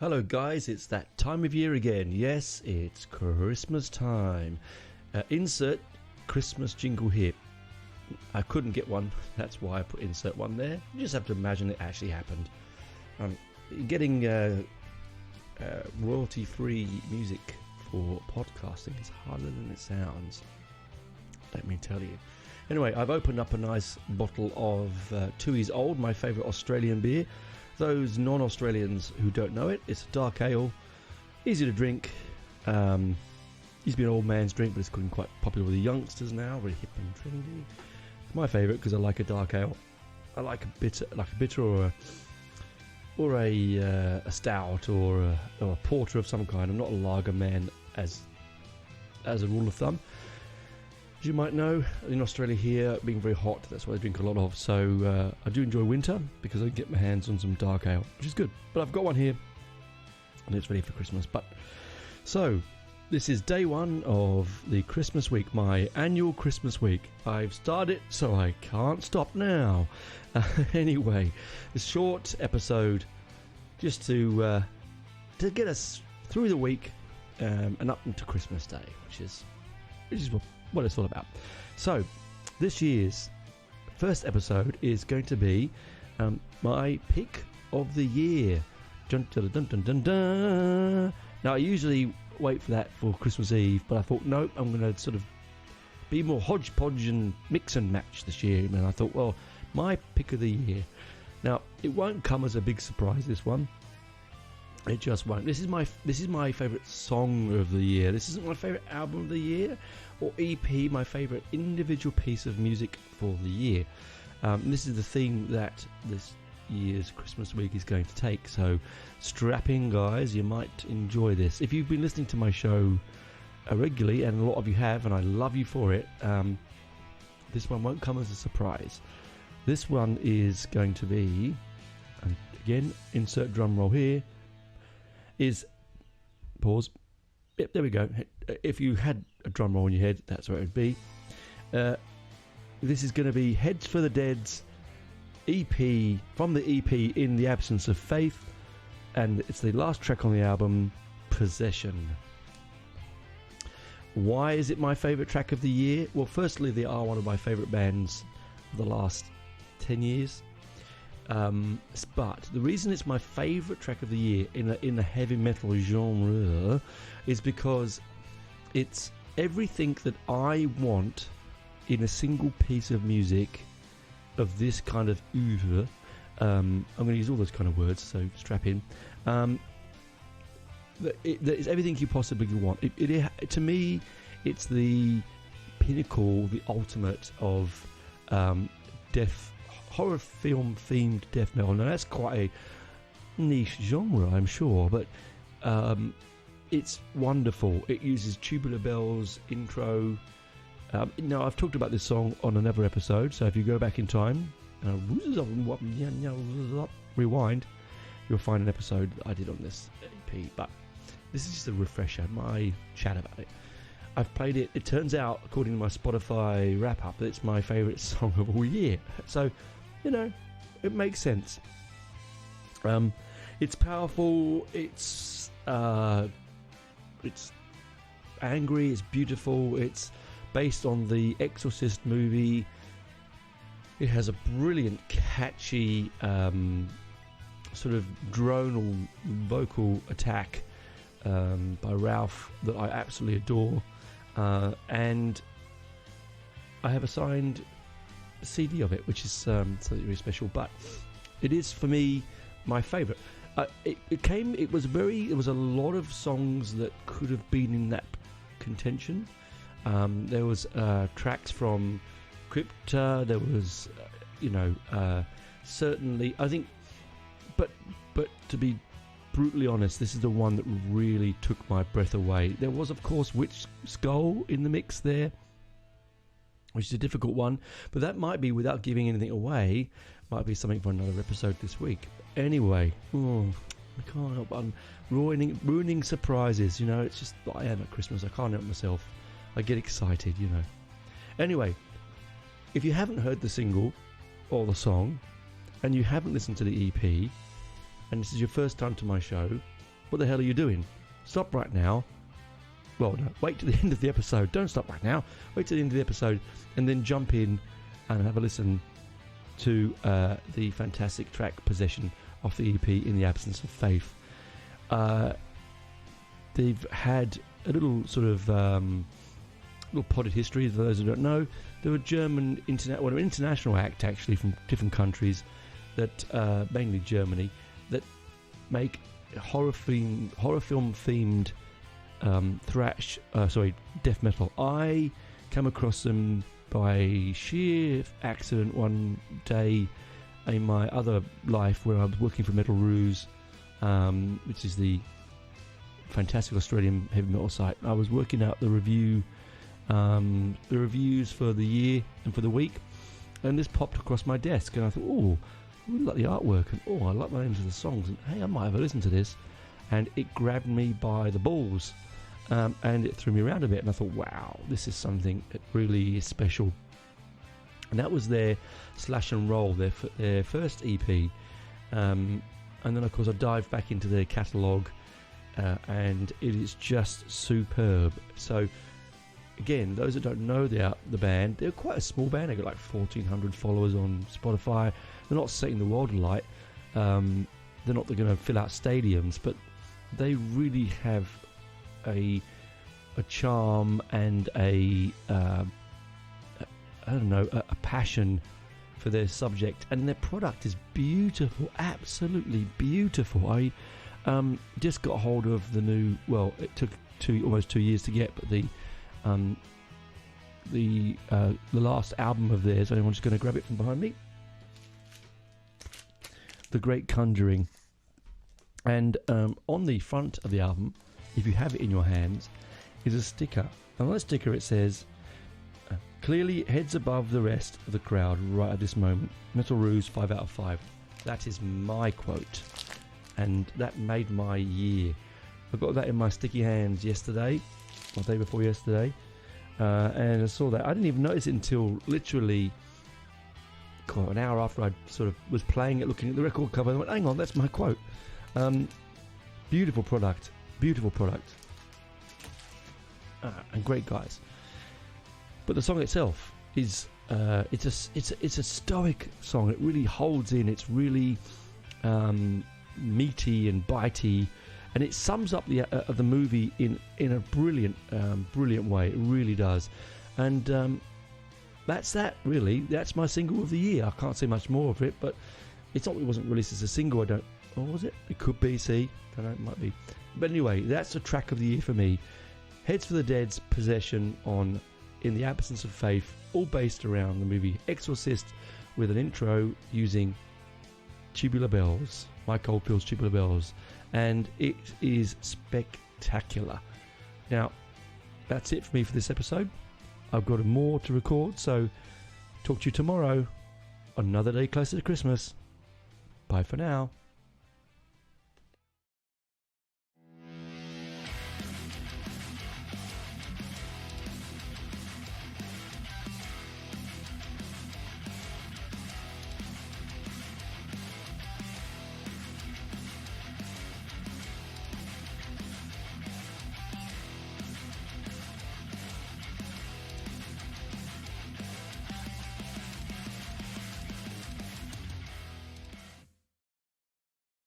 Hello guys, it's that time of year again. Yes, it's Christmas time. Insert Christmas jingle here. I couldn't get one, that's why I put insert one there. You just have to imagine it actually happened. Getting royalty-free music for podcasting is harder than it sounds. Let me tell you. Anyway, I've opened up a nice bottle of Tooheys Old, my favourite Australian beer. Those non-Australians who don't know it, it's a dark ale, easy to drink. Used to be an old man's drink, but it's getting quite popular with the youngsters now, very hip and trendy. It's my favourite because I like a dark ale. I like a bitter or a stout or a porter of some kind. I'm not a lager man as a rule of thumb. As you might know, in Australia here, being very hot, that's what I drink a lot of. So I do enjoy winter because I can get my hands on some dark ale, which is good. But I've got one here, and it's ready for Christmas. So this is day one of the Christmas week, my annual Christmas week. I've started, so I can't stop now. Anyway, a short episode just to get us through the week and up into Christmas Day, which is what it's all about. So this year's first episode is going to be my pick of the year. Dun, dun, dun, dun, dun, dun. Now I usually wait for that for Christmas Eve, but I thought nope, I'm going to sort of be more hodgepodge and mix and match this year. And I thought, well, my pick of the year. Now it won't come as a big surprise, this one. It just won't. This is my favourite song of the year. This isn't my favourite album of the year or EP, my favourite individual piece of music for the year. This is the theme that this year's Christmas week is going to take. So strap in, guys. You might enjoy this. If you've been listening to my show regularly, and a lot of you have, and I love you for it, this one won't come as a surprise. This one is going to be, and again, insert drum roll here, is, pause, yep, there we go. If you had a drum roll in your head, that's where it would be. This is going to be Heads for the Dead's EP, from the EP In the Absence of Faith, and it's the last track on the album, Possession. Why is it my favourite track of the year? Well, firstly, they are one of my favourite bands of the last 10 years. But the reason it's my favourite track of the year in the heavy metal genre is because it's everything that I want in a single piece of music of this kind of oeuvre. I'm going to use all those kind of words, so strap in. It's everything you possibly want. To me, it's the pinnacle, the ultimate of horror film themed death metal. Now that's quite a niche genre, I'm sure, but it's wonderful. It uses tubular bells intro. Now I've talked about this song on another episode, so if you go back in time, rewind, you'll find an episode that I did on this EP. But this is just a refresher, my chat about it. I've played it. It turns out, according to my Spotify wrap up, that it's my favourite song of all year. So, you know, it makes sense. It's powerful. It's angry. It's beautiful. It's based on the Exorcist movie. It has a brilliant, catchy sort of drone or vocal attack by Ralph that I absolutely adore. And I have a signed CD of it, which is something really special. But it is, for me, my favourite. It was a lot of songs that could have been in that contention. There was tracks from Crypta. There was, certainly, I think. But to be brutally honest, this is the one that really took my breath away. There was, of course, Witch Skull in the mix there, which is a difficult one, but that might be, without giving anything away, might be something for another episode this week. Anyway, I can't help, I'm ruining surprises, it's just, I am at Christmas, I can't help myself. I get excited, Anyway, if you haven't heard the single or the song, and you haven't listened to the EP, and this is your first time to my show, what the hell are you doing? Stop right now. Well, no, wait to the end of the episode. Don't stop right now. Wait to the end of the episode and then jump in and have a listen to the fantastic track Possession off the EP In the Absence of Faith. They've had a little sort of little potted history for those who don't know. They're a German an international act actually from different countries, that mainly Germany, that make horror film themed death metal. I came across them by sheer accident one day in my other life where I was working for Metal Ruse, which is the fantastic Australian heavy metal site. I was working out the reviews for the year and for the week, and this popped across my desk, and I thought, oh, I really like the artwork, and oh, I like the names of the songs, and hey, I might have a listen to this. And it grabbed me by the balls, and it threw me around a bit, and I thought, wow, this is something that really is special. And that was their Slash and Roll, their first EP, and then of course I dived back into their catalogue, and it is just superb. So again, those that don't know the band, they're quite a small band. They've got like 1,400 followers on Spotify. They're not setting the world alight. They're not going to fill out stadiums, but they really have a charm and a passion for their subject, and their product is beautiful, absolutely beautiful. I just got hold of the new. Well, it took almost 2 years to get, but the last album of theirs. Anyone's just going to grab it from behind me. The Great Conjuring. And on the front of the album, if you have it in your hands, is a sticker. And on that sticker it says, clearly heads above the rest of the crowd right at this moment. Metal Ruse 5 out of 5. That is my quote. And that made my year. I got that in my sticky hands yesterday, or the day before yesterday. And I saw that. I didn't even notice it until literally an hour after I sort of was playing it, looking at the record cover, and I went, hang on, that's my quote. Beautiful product, and great guys. But the song itself is it's a stoic song. It really holds in. It's really meaty and bitey, and it sums up the movie in a brilliant way. It really does. And that's that, really. That's my single of the year. I can't say much more of it, but it's not. It wasn't released as a single. Or was it? It could be. See, don't know. It might be. But anyway, that's the track of the year for me. Heads for the Dead's Possession on In the Absence of Faith, all based around the movie Exorcist, with an intro using Tubular Bells, Mike Oldfield's Tubular Bells, and it is spectacular. Now, that's it for me for this episode. I've got more to record, so talk to you tomorrow on another day closer to Christmas. Bye for now.